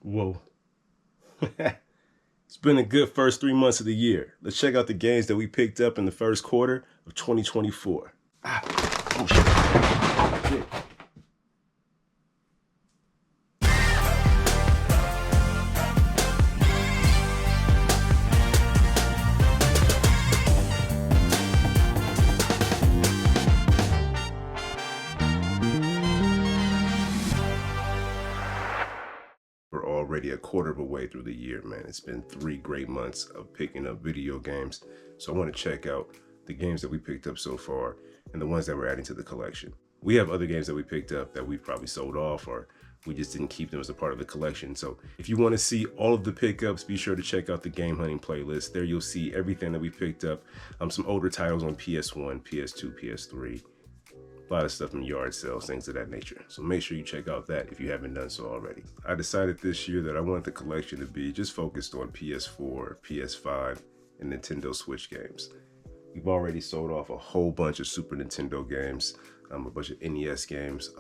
Whoa. It's been a good first 3 months of the year. Let's check out the games that we picked up in the first quarter of 2024. Oh shit. We're already a quarter of a way through the year, man. It's been 3 great months of picking up video games. So I want to check out the games that we picked up so far and the ones that we're adding to the collection. We have other games that we picked up that we've probably sold off, or we just didn't keep them as a part of the collection. So if you want to see all of the pickups, be sure to check out the game hunting playlist. There you'll see everything that we picked up. Some older titles on PS1, PS2, PS3. A lot of stuff in yard sales, things of that nature. So make sure you check out that if you haven't done so already. I decided this year that I want the collection to be just focused on PS4, PS5, and Nintendo Switch games. We've already sold off a whole bunch of Super Nintendo games, a bunch of NES games,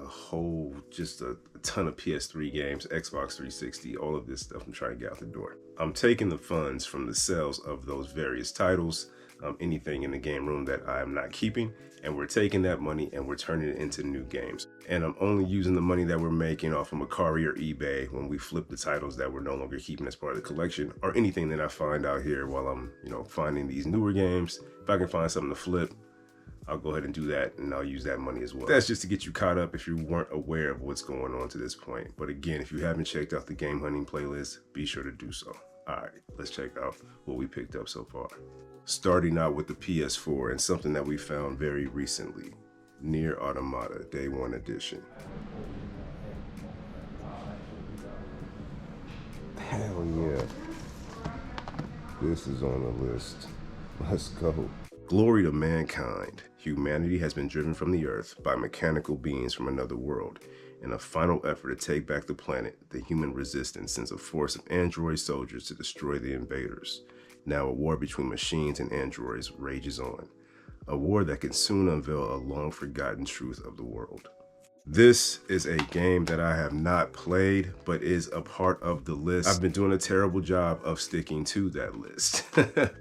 just a ton of PS3 games, Xbox 360, all of this stuff I'm trying to get out the door. I'm taking the funds from the sales of those various titles, anything in the game room that I'm not keeping, and we're taking that money and we're turning it into new games. And I'm only using the money that we're making off of Mercari or eBay when we flip the titles that we're no longer keeping as part of the collection, or anything that I find out here while I'm, finding these newer games. If I can find something to flip, I'll go ahead and do that, and I'll use that money as well. That's just to get you caught up if you weren't aware of what's going on to this point. But again, if you haven't checked out the game hunting playlist, be sure to do so. All right, let's check out what we picked up so far. Starting out with the PS4 and something that we found very recently, Nier Automata Day 1 Edition. Hell yeah. This is on the list. Let's go. Glory to mankind. Humanity has been driven from the earth by mechanical beings from another world. In a final effort to take back the planet, the human resistance sends a force of android soldiers to destroy the invaders. Now a war between machines and androids rages on. A war that can soon unveil a long-forgotten truth of the world. This is a game that I have not played, but is a part of the list. I've been doing a terrible job of sticking to that list.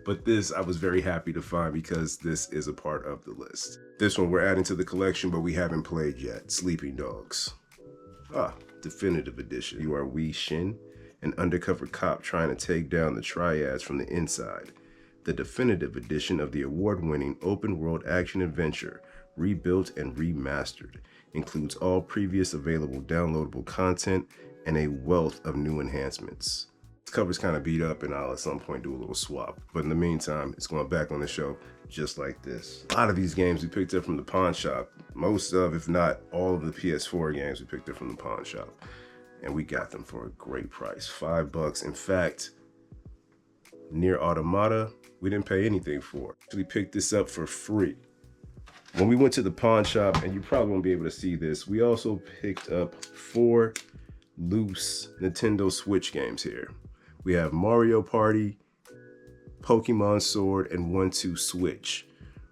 But this I was very happy to find because this is a part of the list. This one we're adding to the collection, but we haven't played yet. Sleeping Dogs. Definitive Edition. You are Wei Shin, an undercover cop trying to take down the triads from the inside. The definitive edition of the award-winning open-world action-adventure, rebuilt and remastered, includes all previous available downloadable content and a wealth of new enhancements. This cover's kind of beat up, and I'll at some point do a little swap. But in the meantime, it's going back on the shelf just like this. A lot of these games we picked up from the pawn shop. Most of, if not all of the PS4 games we picked up from the pawn shop. And we got them for a great price, $5. In fact, Nier Automata, we didn't pay anything for. We picked this up for free. When we went to the pawn shop, and you probably won't be able to see this, we also picked up 4 loose Nintendo Switch games here. We have Mario Party, Pokemon Sword, and 1-2 Switch.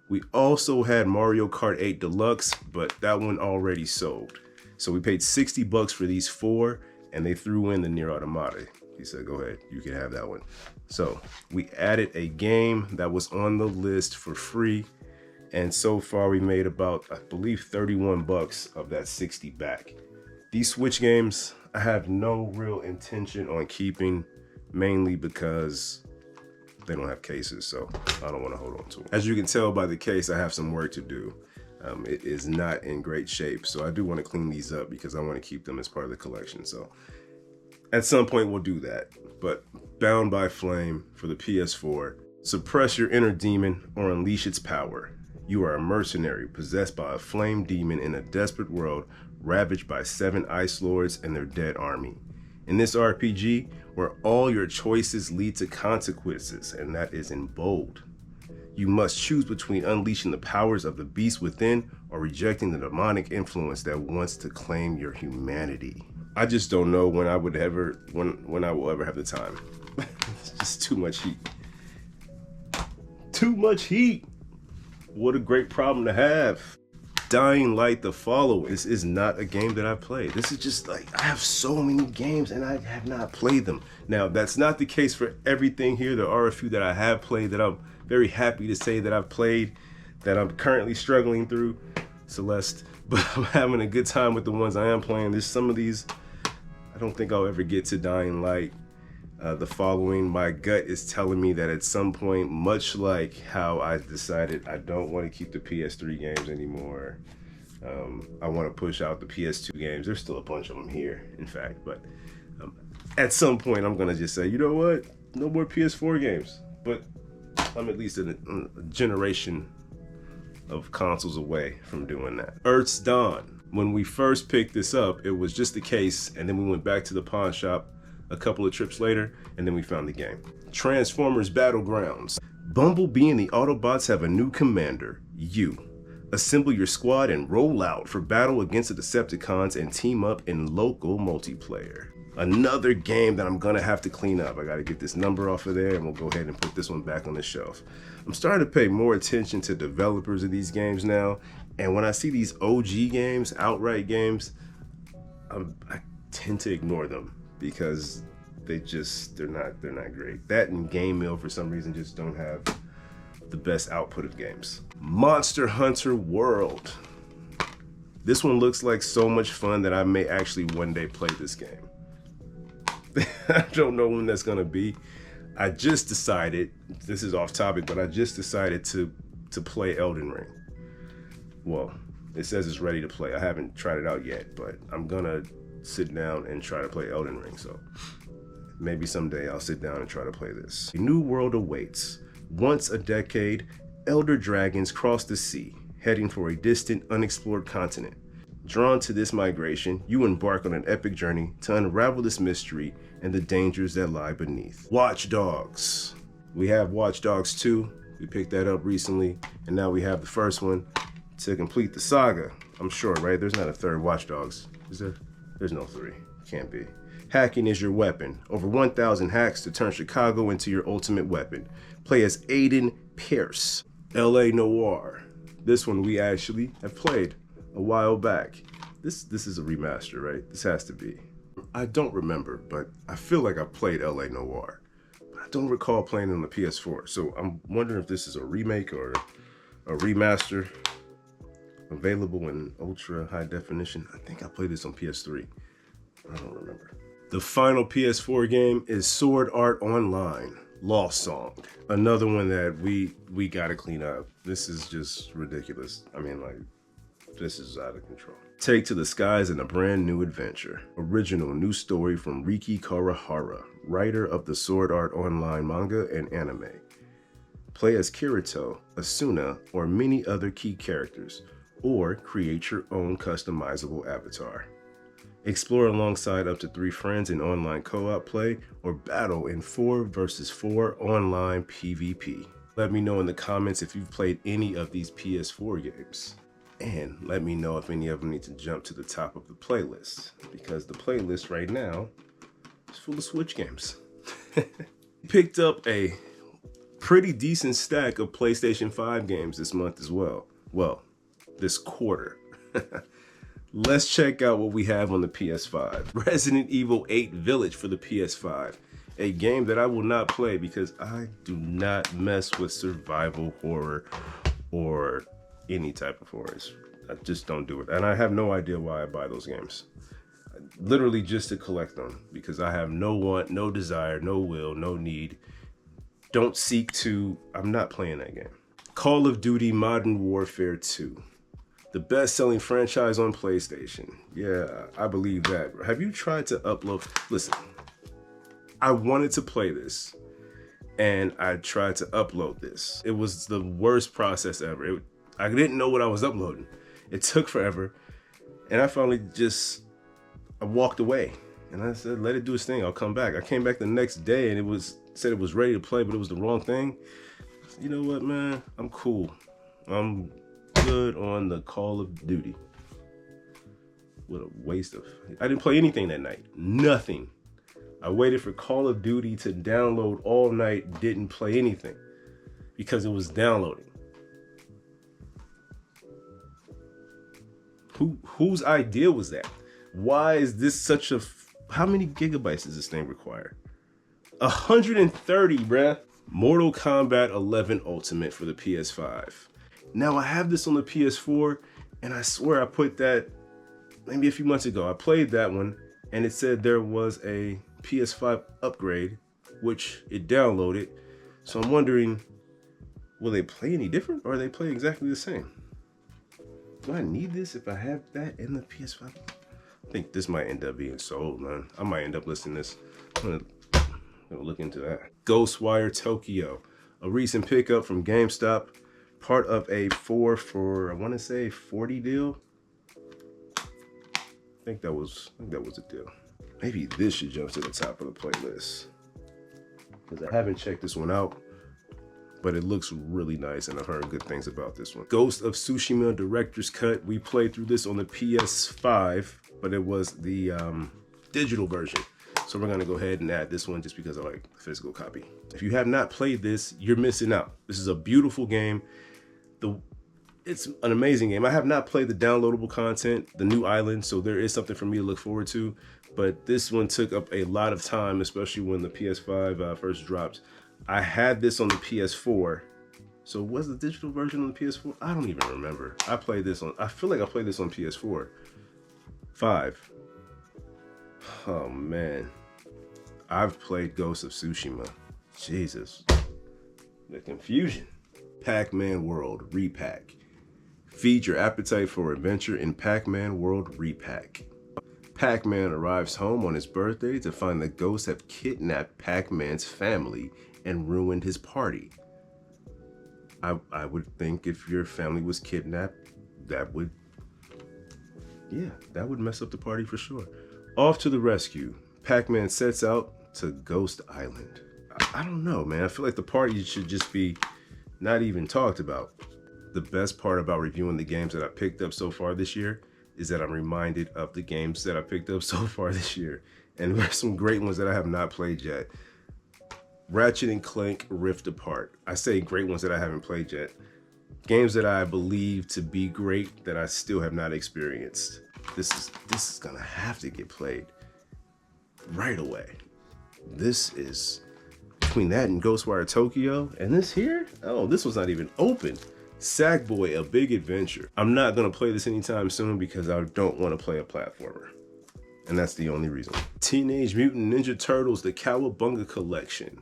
We also had Mario Kart 8 Deluxe, but that one already sold. So we paid $60 for these 4, and they threw in the Nier Automata. He said, go ahead, you can have that one. So we added a game that was on the list for free. And so far we made about, I believe, $31 of that 60 back. These Switch games, I have no real intention on keeping, mainly because they don't have cases, so I don't want to hold on to them. As you can tell by the case, I have some work to do. It is not in great shape, so I do want to clean these up because I want to keep them as part of the collection. So at some point we'll do that. But Bound by Flame for the PS4, suppress your inner demon or unleash its power. You are a mercenary possessed by a flame demon in a desperate world ravaged by 7 ice lords and their dead army. In this RPG, where all your choices lead to consequences, and that is in bold, you must choose between unleashing the powers of the beast within or rejecting the demonic influence that wants to claim your humanity. I just don't know when I will ever have the time. It's just too much heat. Too much heat. What a great problem to have. Dying Light the Following. This is not a game that I've played. This is just like, I have so many games and I have not played them. Now, that's not the case for everything here. There are a few that I have played that I'm very happy to say that I've played, that I'm currently struggling through, Celeste. But I'm having a good time with the ones I am playing. There's some of these, I don't think I'll ever get to Dying Light. The Following, my gut is telling me that at some point, much like how I decided I don't want to keep the PS3 games anymore, I want to push out the PS2 games. There's still a bunch of them here, in fact, but at some point I'm gonna just say, you know what, no more PS4 games. But I'm at least a generation of consoles away from doing that. Earth's Dawn. When we first picked this up, it was just the case, and then we went back to the pawn shop a couple of trips later, and then we found the game. Transformers Battlegrounds. Bumblebee and the Autobots have a new commander, you. Assemble your squad and roll out for battle against the Decepticons and team up in local multiplayer. Another game that I'm gonna have to clean up. I gotta get this number off of there and we'll go ahead and put this one back on the shelf. I'm starting to pay more attention to developers of these games now, and when I see these OG games, outright games, I tend to ignore them, because they're not great. That and Game Mill for some reason just don't have the best output of games. Monster Hunter World. This one looks like so much fun that I may actually one day play this game. I don't know when that's gonna be. I just decided, this is off topic, but I just decided to play Elden Ring. Well, it says it's ready to play. I haven't tried it out yet, but I'm gonna sit down and try to play Elden Ring. So maybe someday I'll sit down and try to play this. A new world awaits. Once a decade, elder dragons cross the sea, heading for a distant, unexplored continent. Drawn to this migration, you embark on an epic journey to unravel this mystery and the dangers that lie beneath. Watch Dogs. We have Watch Dogs 2. We picked that up recently, and now we have the first one to complete the saga. I'm sure, right? There's not a third Watch Dogs, is there? There's no 3. Can't be. Hacking is your weapon. Over 1,000 hacks to turn Chicago into your ultimate weapon. Play as Aiden Pierce. L.A. Noire. This one we actually have played a while back. This is a remaster, right? This has to be. I don't remember, but I feel like I played L.A. Noire. But I don't recall playing it on the PS4. So I'm wondering if this is a remake or a remaster. Available in ultra high definition. I think I played this on PS3. I don't remember. The final PS4 game is Sword Art Online Lost Song. Another one that we gotta clean up. This is just ridiculous. I mean, like, this is out of control. Take to the skies in a brand new adventure. Original new story from Riki Kawahara, writer of the Sword Art Online manga and anime. Play as Kirito, Asuna, or many other key characters, or create your own customizable avatar. Explore alongside up to 3 friends in online co-op play, or battle in 4 versus 4 online PvP. Let me know in the comments if you've played any of these PS4 games. And let me know if any of them need to jump to the top of the playlist, because the playlist right now is full of Switch games. Picked up a pretty decent stack of PlayStation 5 games this month as well. Well, this quarter. Let's check out what we have on the PS5. Resident Evil 8 Village for the PS5. A game that I will not play because I do not mess with survival horror or any type of horrors. I just don't do it. And I have no idea why I buy those games. Literally just to collect them, because I have no want, no desire, no will, no need. Don't seek to, I'm not playing that game. Call of Duty Modern Warfare 2. The best-selling franchise on PlayStation. Yeah, I believe that. Have you tried to upload? Listen, I wanted to play this, and I tried to upload this. It was the worst process ever. I didn't know what I was uploading. It took forever, and I finally I walked away, and I said, let it do its thing. I'll come back. I came back the next day, and said it was ready to play, but it was the wrong thing. You know what, man? I'm cool. I'm good on the Call of Duty. What a waste of... I didn't play anything that night. Nothing. I waited for Call of Duty to download all night, didn't play anything because it was downloading. Whose idea was that? Why is this such a, how many gigabytes does this thing require? 130, bruh. Mortal Kombat 11 Ultimate for the PS5. Now I have this on the PS4, and I swear I put that maybe a few months ago. I played that one, and it said there was a PS5 upgrade, which it downloaded. So I'm wondering, will they play any different, or are they play exactly the same? Do I need this if I have that in the PS5? I think this might end up being sold, man. I might end up listing this. I'm gonna look into that. Ghostwire Tokyo, a recent pickup from GameStop, part of a 4 for, I want to say 40 deal. I think that was a deal. Maybe this should jump to the top of the playlist, because I haven't checked this one out, but it looks really nice, and I've heard good things about this one. Ghost of Tsushima Director's Cut. We played through this on the PS5, but it was the digital version. So we're gonna go ahead and add this one just because I like the physical copy. If you have not played this, you're missing out. This is a beautiful game. It's an amazing game. I have not played the downloadable content, the new island, so there is something for me to look forward to. But this one took up a lot of time, especially when the PS5 first dropped. I had this on the PS4. So was the digital version on the PS4? I don't even remember. I feel like I played this on PS4. 5. Oh man. I've played Ghost of Tsushima. Jesus. The confusion. Pac-Man World Repack. Feed your appetite for adventure in Pac-Man World Repack. Pac-Man arrives home on his birthday to find the ghosts have kidnapped Pac-Man's family and ruined his party. I would think if your family was kidnapped, that would mess up the party for sure. Off to the rescue, Pac-Man sets out to Ghost Island. I don't know, man. I feel like the party should just be not even talked about. The best part about reviewing the games that I picked up so far this year is that I'm reminded of the games that I picked up so far this year. And there's some great ones that I have not played yet. Ratchet and Clank Rift Apart. I say great ones that I haven't played yet. Games that I believe to be great that I still have not experienced. This is gonna have to get played right away. This is between that and Ghostwire Tokyo, and this here, oh, this one's not even open. Sackboy: A Big Adventure. I'm not gonna play this anytime soon because I don't want to play a platformer, and that's the only reason. Teenage Mutant Ninja Turtles: The Cowabunga Collection.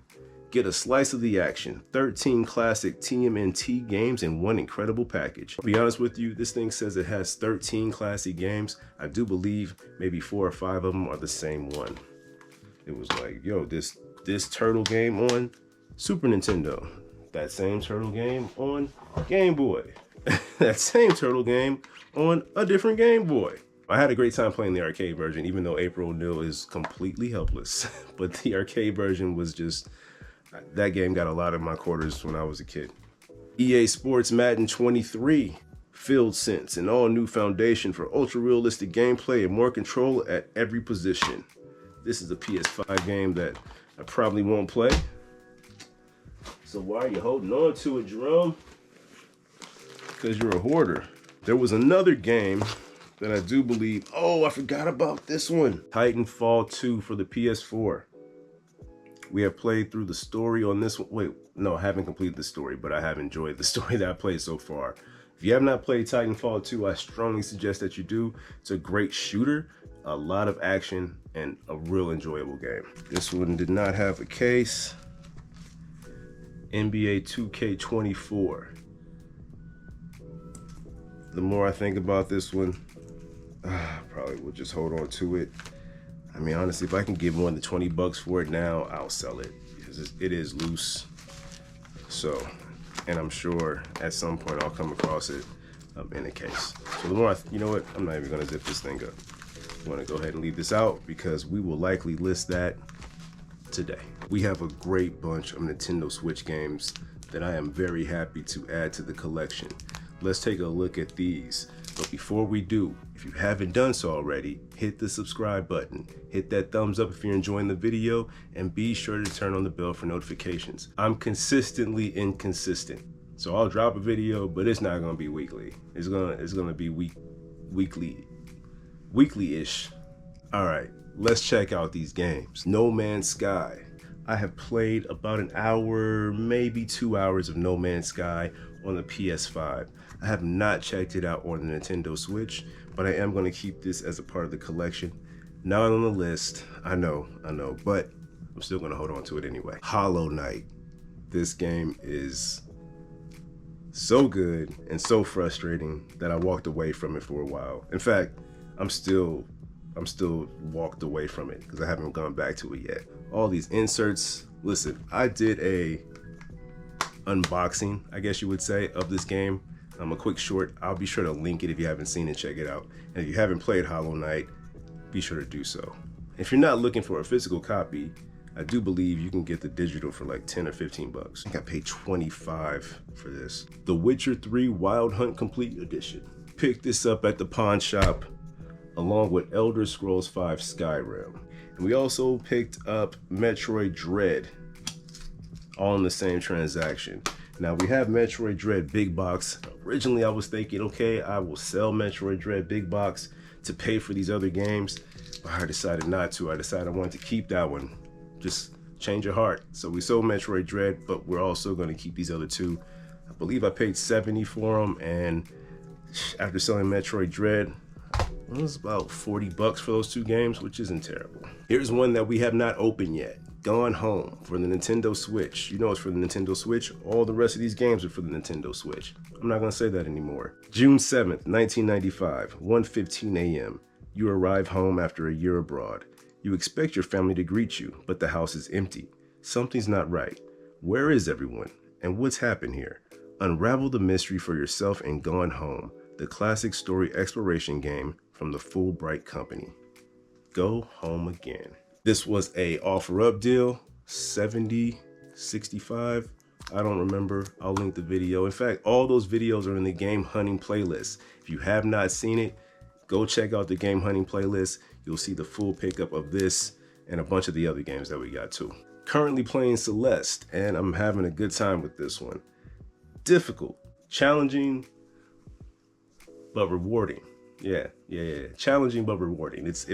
Get a slice of the action. 13 classic TMNT games in one incredible package. I'll be honest with you, this thing says it has 13 classic games. I do believe maybe 4 or 5 of them are the same one. It was like, yo, this turtle game on Super Nintendo. That same turtle game on Game Boy. That same turtle game on a different Game Boy. I had a great time playing the arcade version, even though April O'Neil is completely helpless. But the arcade version was just, that game got a lot of my quarters when I was a kid. EA Sports Madden 23. Field Sense, an all-new foundation for ultra-realistic gameplay and more control at every position. This is a PS5 game that I probably won't play. So why are you holding on to it, Jerome? Because you're a hoarder. There was another game that I do believe, oh, I forgot about this one. Titanfall 2 for the PS4. We have played through the story on this one. Wait, no, I haven't completed the story, but I have enjoyed the story that I played so far. If you have not played Titanfall 2, I strongly suggest that you do. It's a great shooter, a lot of action, and a real enjoyable game. This one did not have a case. NBA 2K24. The more I think about this one, I probably will just hold on to it. I mean, honestly, if I can get more than 20 bucks for it now, I'll sell it because it is loose. So, and I'm sure at some point I'll come across it in a case. So the more you know what, I'm not even gonna zip this thing up. I'm gonna go ahead and leave this out because we will likely list that today. We have a great bunch of Nintendo Switch games that I am very happy to add to the collection. Let's take a look at these. But before we do, if you haven't done so already, hit the subscribe button, hit that thumbs up if you're enjoying the video, and be sure to turn on the bell for notifications. I'm consistently inconsistent. So I'll drop a video, but it's not gonna be weekly. It's gonna be week weekly-ish. All right, let's check out these games. No Man's Sky. I have played about an hour, maybe 2 hours of No Man's Sky on the PS5. I have not checked it out on the Nintendo Switch, but I am going to keep this as a part of the collection. Not on the list, I know, but I'm still going to hold on to it anyway. Hollow Knight. This game is so good and so frustrating that I walked away from it for a while. In fact, I'm still walked away from it because I haven't gone back to it yet. All these inserts. Listen, I did a unboxing, I guess you would say, of this game. A quick short. I'll be sure to link it if you haven't seen it, check it out. And if you haven't played Hollow Knight, be sure to do so. If you're not looking for a physical copy, I do believe you can get the digital for like 10 or 15 bucks. I think I paid 25 for this. The Witcher 3 Wild Hunt Complete Edition. Picked this up at the pawn shop along with Elder Scrolls V Skyrim. And we also picked up Metroid Dread, all in the same transaction. Now we have Metroid Dread Big Box. Originally I was thinking, okay, I will sell Metroid Dread Big Box to pay for these other games, but I decided not to. I decided I wanted to keep that one. Just change your heart. So we sold Metroid Dread, but we're also going to keep these other two. I believe I paid $70 for them, and after selling Metroid Dread, it was about 40 bucks for those two games, which isn't terrible. Here's one that we have not opened yet. Gone Home for the Nintendo Switch. You know it's for the Nintendo Switch. All the rest of these games are for the Nintendo Switch. I'm not gonna say that anymore. June 7th, 1995, 1:15 a.m. You arrive home after a year abroad. You expect your family to greet you, but the house is empty. Something's not right. Where is everyone? And what's happened here? Unravel the mystery for yourself in Gone Home, the classic story exploration game from the Fulbright Company. Go home again. This was a offer up deal, 70, 65. I don't remember. I'll link the video. In fact, all those videos are in the game hunting playlist. If you have not seen it, go check out the game hunting playlist. You'll see the full pickup of this and a bunch of the other games that we got too. Currently playing Celeste, and I'm having a good time with this one. Difficult, challenging, but rewarding. Yeah. Challenging but rewarding. It's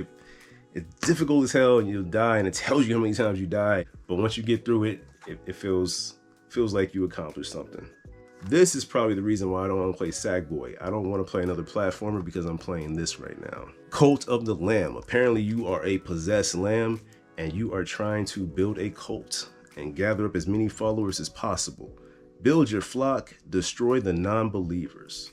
difficult as hell, and you'll die, and it tells you how many times you die. But once you get through it, it feels like you accomplished something. This is probably the reason why I don't want to play Sackboy. I don't want to play another platformer because I'm playing this right now. Cult of the Lamb. Apparently you are a possessed lamb and you are trying to build a cult and gather up as many followers as possible. Build your flock, destroy the non-believers.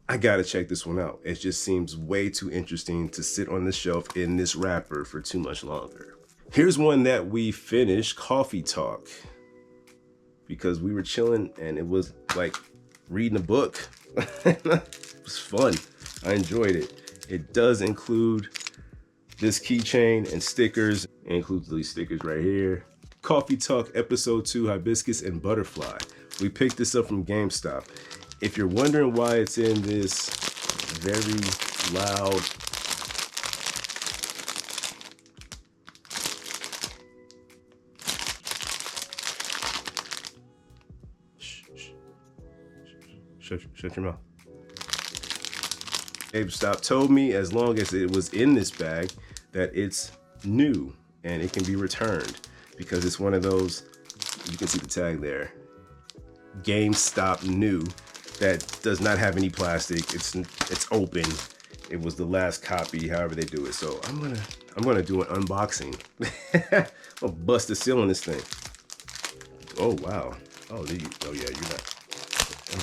I gotta check this one out. It just seems way too interesting to sit on the shelf in this wrapper for too much longer. Here's one that we finished, Coffee Talk, because we were chilling and it was like reading a book. It was fun. I enjoyed it. It does include this keychain and stickers. It includes these stickers right here. Coffee Talk Episode 2, Hibiscus and Butterfly. We picked this up from GameStop. If you're wondering why it's in this very loud Shut your mouth. GameStop told me as long as it was in this bag that it's new and it can be returned, because it's one of those, you can see the tag there, GameStop new, that does not have any plastic. It's open. It was the last copy, however they do it. So I'm gonna do an unboxing. I'll bust the seal on this thing. Oh wow. Oh yeah, you're not. Oh,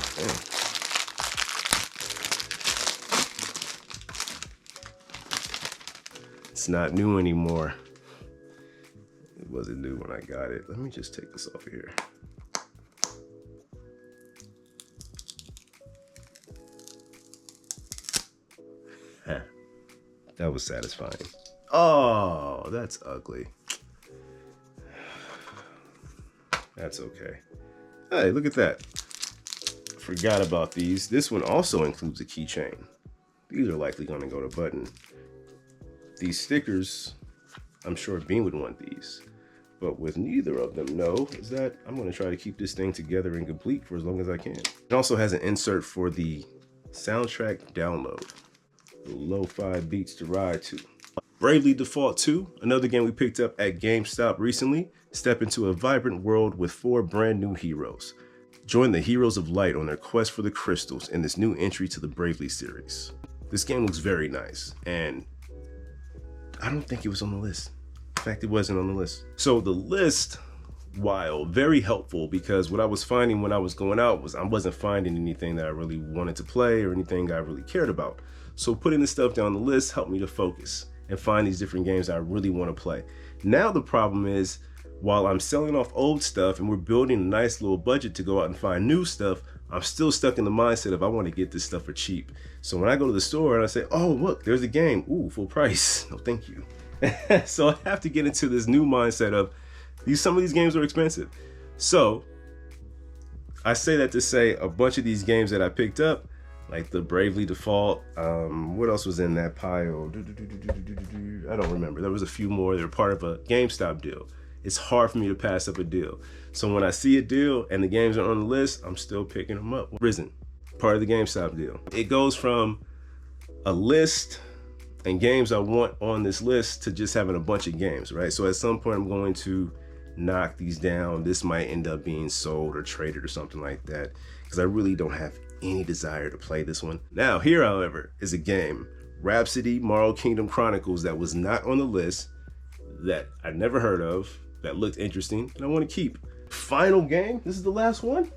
it's not new anymore. It wasn't new when I got it. Let me just take this off of here. That was satisfying. Oh, that's ugly. That's okay. Hey, look at that. Forgot about these. This one also includes a keychain. These are likely going to go to Button. These stickers, I'm sure Bean would want these. But with neither of them, no, is that I'm going to try to keep this thing together and complete for as long as I can. It also has an insert for the soundtrack download. Lo-fi beats to ride to. Bravely Default 2, another game we picked up at GameStop recently. Step into a vibrant world with 4 brand new heroes. Join the Heroes of Light on their quest for the crystals in this new entry to the Bravely series. This game looks very nice, and I don't think it was on the list. In fact, it wasn't on the list. So the list, while very helpful, because what I was finding when I was going out was I wasn't finding anything that I really wanted to play or anything I really cared about. So putting this stuff down the list helped me to focus and find these different games I really want to play. Now the problem is, while I'm selling off old stuff and we're building a nice little budget to go out and find new stuff, I'm still stuck in the mindset of I want to get this stuff for cheap. So when I go to the store and I say, oh, look, there's a game. Ooh, full price. No, thank you. So I have to get into this new mindset of some of these games are expensive. So I say that to say a bunch of these games that I picked up, like the Bravely Default, what else was in that pile? I don't remember. There was a few more. They were part of a GameStop deal. It's hard for me to pass up a deal. So when I see a deal and the games are on the list, I'm still picking them up. Risen, part of the GameStop deal. It goes from a list and games I want on this list to just having a bunch of games, right? So at some point I'm going to knock these down. This might end up being sold or traded or something like that, because I really don't have any desire to play this one. Now here, however, is a game, Rhapsody Marl Kingdom Chronicles, that was not on the list, that I never heard of, that looked interesting, and I want to keep. Final game? This is the last one?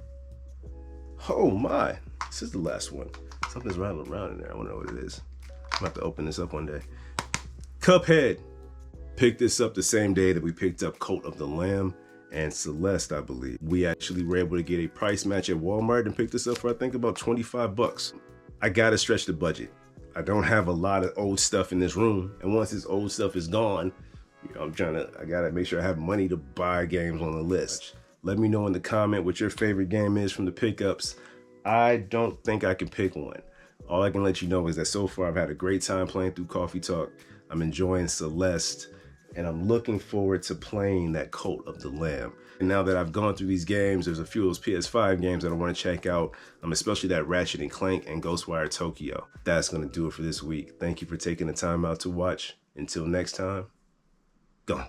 Oh my, this is the last one. Something's rattling around in there. I want to know what it is. I'm about to open this up one day. Cuphead. Picked this up the same day that we picked up Cult of the Lamb and Celeste, I believe. We actually were able to get a price match at Walmart and pick this up for, I think, about 25 bucks. I gotta stretch the budget. I don't have a lot of old stuff in this room, and once this old stuff is gone, you know, I gotta make sure I have money to buy games on the list. Let me know in the comment what your favorite game is from the pickups. I don't think I can pick one. All I can let you know is that so far I've had a great time playing through Coffee Talk. I'm enjoying Celeste, and I'm looking forward to playing that Cult of the Lamb. And now that I've gone through these games, there's a few of those PS5 games that I want to check out, especially that Ratchet & Clank and Ghostwire Tokyo. That's going to do it for this week. Thank you for taking the time out to watch. Until next time, gone.